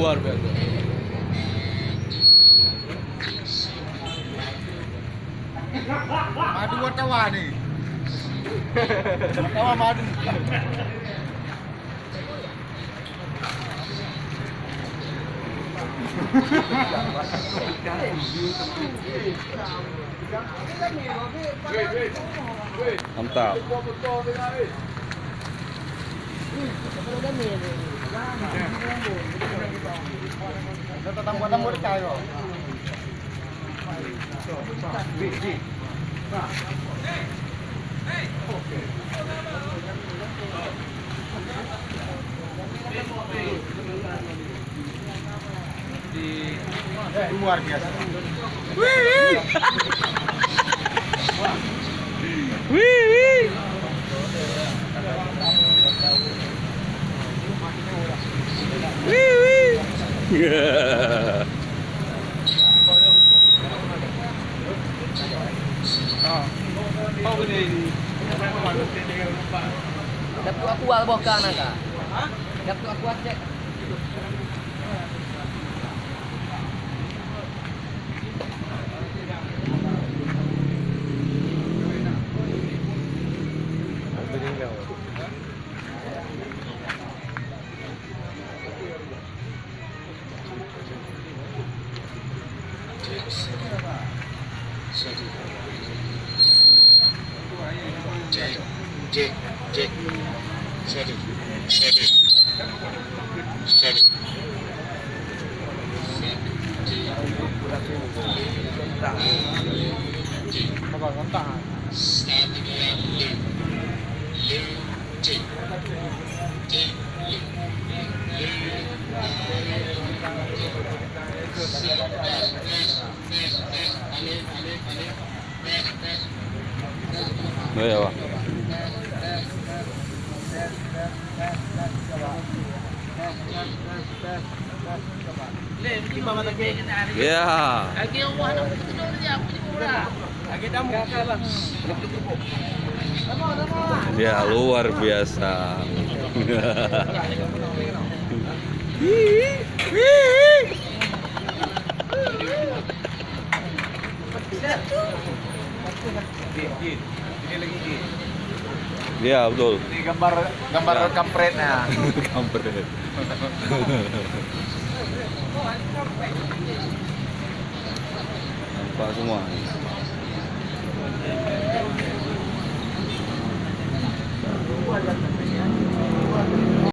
luar biasa. Madu wartawan nih. Wartawan madu. Mantap. Tambah cair. Luar biasa. Wih. Wih. Wih. Dapat aku al bokan naga. Dapat aku cek. Cek. Steady. Ya, Pak. Ya. Ya, luar biasa. Ya, betul. Ini gambar kampretnya. Kampret. Nampak semua.